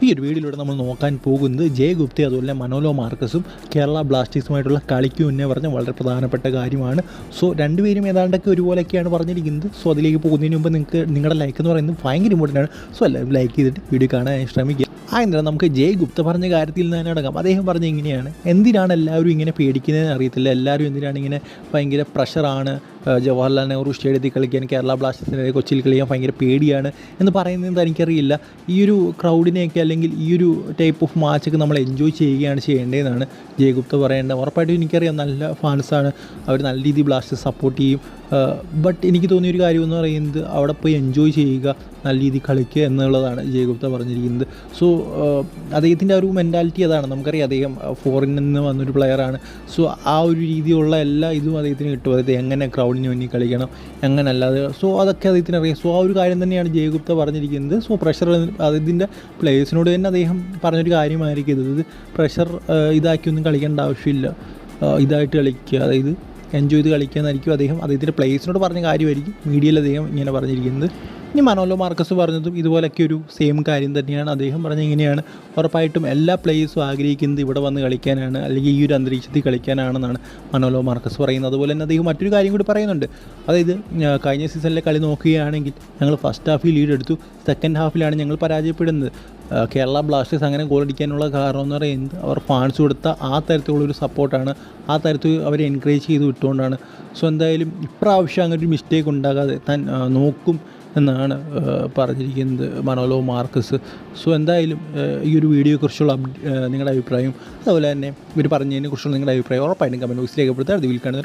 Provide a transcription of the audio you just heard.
ഈ ഒരു വീഡിയോയിലൂടെ നമ്മൾ നോക്കാൻ പോകുന്നത് ജയ ഗുപ്ത അതുപോലെ മനോലോ മാർക്കസും കേരള ബ്ലാസ്റ്റേഴ്സുമായിട്ടുള്ള കളിക്ക് മുന്നേ പറഞ്ഞ വളരെ പ്രധാനപ്പെട്ട കാര്യമാണ്. സോ രണ്ടുപേരും ഏതാണ്ടൊക്കെ ഒരുപോലെയൊക്കെയാണ് പറഞ്ഞിരിക്കുന്നത്. സോ അതിലേക്ക് പോകുന്നതിന് മുമ്പ് നിങ്ങളുടെ ലൈക്ക് എന്ന് പറയുന്നത് ഭയങ്കര ഇമ്പോർട്ടൻ്റ് ആണ്. സോ എല്ലാവരും ലൈക്ക് ചെയ്തിട്ട് വീഡിയോ കാണാൻ ശ്രമിക്കുക. ആയതിനാൽ നമുക്ക് ജയ ഗുപ്ത പറഞ്ഞ കാര്യത്തിൽ നിന്ന് തന്നെ അടങ്ങാം. അദ്ദേഹം പറഞ്ഞ ഇങ്ങനെയാണ്: എന്തിനാണ് എല്ലാവരും ഇങ്ങനെ പേടിക്കുന്നതെന്ന് അറിയത്തില്ല, എല്ലാവരും എന്തിനാണ് ഇങ്ങനെ ഭയങ്കര പ്രഷറാണ്, ജവഹർലാൽ നെഹ്റു സ്റ്റേഡിയത്തിൽ കളിക്കാൻ, കേരള ബ്ലാസ്റ്റേഴ്സിനെ കൊച്ചിയിൽ കളിക്കാൻ ഭയങ്കര പേടിയാണ് എന്ന് പറയുന്നത് എനിക്കറിയില്ല. ഈ ഒരു ക്രൗഡിനെയൊക്കെ അല്ലെങ്കിൽ ഈ ഒരു ടൈപ്പ് ഓഫ് മാച്ചൊക്കെ നമ്മൾ എൻജോയ് ചെയ്യുകയാണ് ചെയ്യേണ്ടതെന്നാണ് ജയ ഗുപ്ത പറയേണ്ടത്. ഉറപ്പായിട്ടും എനിക്കറിയാം നല്ല ഫാൻസാണ്, അവർ നല്ല രീതിയിൽ ബ്ലാസ്റ്റേഴ്സ് സപ്പോർട്ട് ചെയ്യും. ബട്ട് എനിക്ക് തോന്നിയൊരു കാര്യം എന്ന് പറയുന്നത് അവിടെ പോയി എൻജോയ് ചെയ്യുക, നല്ല രീതിയിൽ കളിക്കുക എന്നുള്ളതാണ് ജയ ഗുപ്ത പറഞ്ഞിരിക്കുന്നത്. സോ അദ്ദേഹത്തിൻ്റെ ഒരു മെൻറ്റാലിറ്റി അതാണ്. നമുക്കറിയാം അദ്ദേഹം ഫോറിനിൽ നിന്ന് വന്നൊരു പ്ലെയറാണ്. സോ ആ ഒരു രീതിയിലുള്ള എല്ലാ ഇതും അദ്ദേഹത്തിന് കിട്ടും. അതായത് എങ്ങനെ ക്രൗഡിന് വേണ്ടി കളിക്കണം, എങ്ങനെ അല്ലാതെ. സോ അതൊക്കെ അദ്ദേഹത്തിന് അറിയാം. സോ ആ ഒരു കാര്യം തന്നെയാണ് ജയ ഗുപ്ത പറഞ്ഞിരിക്കുന്നത്. സോ പ്രഷർ അതിൻ്റെ പ്ലേയേഴ്സിനോട് തന്നെ അദ്ദേഹം പറഞ്ഞൊരു കാര്യമായിരിക്കും ഇത്. പ്രഷർ ഇതാക്കിയൊന്നും കളിക്കേണ്ട ആവശ്യമില്ല, ഇതായിട്ട് കളിക്കുക, അതായത് എൻജോയ് ചെയ്ത് കളിക്കുക എന്നായിരിക്കും അദ്ദേഹത്തിൻ്റെ പ്ലേയേഴ്സിനോട് പറഞ്ഞ കാര്യമായിരിക്കും മീഡിയയിൽ അദ്ദേഹം ഇങ്ങനെ പറഞ്ഞിരിക്കുന്നത്. ഇനി മനോലോ മാർക്കസ് പറഞ്ഞതും ഇതുപോലൊക്കെ ഒരു സെയിം കാര്യം തന്നെയാണ്. അദ്ദേഹം പറഞ്ഞ ഇങ്ങനെയാണ്: ഉറപ്പായിട്ടും എല്ലാ പ്ലേയേഴ്സും ആഗ്രഹിക്കുന്നത് ഇവിടെ വന്ന് കളിക്കാനാണ്, അല്ലെങ്കിൽ ഈ ഒരു അന്തരീക്ഷത്തിൽ കളിക്കാനാണെന്നാണ് മനോലോ മാർക്കസ് പറയുന്നത്. അതുപോലെ തന്നെ അദ്ദേഹം മറ്റൊരു കാര്യം കൂടി പറയുന്നുണ്ട്. അതായത് കഴിഞ്ഞ സീസണിലെ കളി നോക്കുകയാണെങ്കിൽ ഞങ്ങൾ ഫസ്റ്റ് ഹാഫിൽ ലീഡ് എടുത്തു, സെക്കൻഡ് ഹാഫിലാണ് ഞങ്ങൾ പരാജയപ്പെടുന്നത്. കേരള ബ്ലാസ്റ്റേഴ്സ് അങ്ങനെ ഗോൾ അടിക്കാനുള്ള കാരണം എന്ന് പറയുന്നത് അവർ ഫാൻസ് കൊടുത്ത ആ തരത്തിലുള്ളൊരു സപ്പോർട്ടാണ്, ആ തരത്തിൽ അവരെ എൻകറേജ് ചെയ്ത് വിട്ടുകൊണ്ടാണ്. സോ എന്തായാലും ഇപ്രാവശ്യം അങ്ങനെ ഒരു മിസ്റ്റേക്ക് ഉണ്ടാകാതെ താൻ നോക്കും എന്നാണ് പറഞ്ഞിരിക്കുന്നത് മനോലോ മാർക്കസ്. സോ എന്തായാലും ഈ ഒരു വീഡിയോയെക്കുറിച്ചുള്ള നിങ്ങളുടെ അഭിപ്രായം, അതുപോലെ തന്നെ ഇവർ പറഞ്ഞതിനെ കുറിച്ചുള്ള നിങ്ങളുടെ അഭിപ്രായം ഉറപ്പായിട്ടും കമൻറ്റ് ബോക്സിൽ രേഖപ്പെടുത്തുക. അത് വിൽക്കാണ്.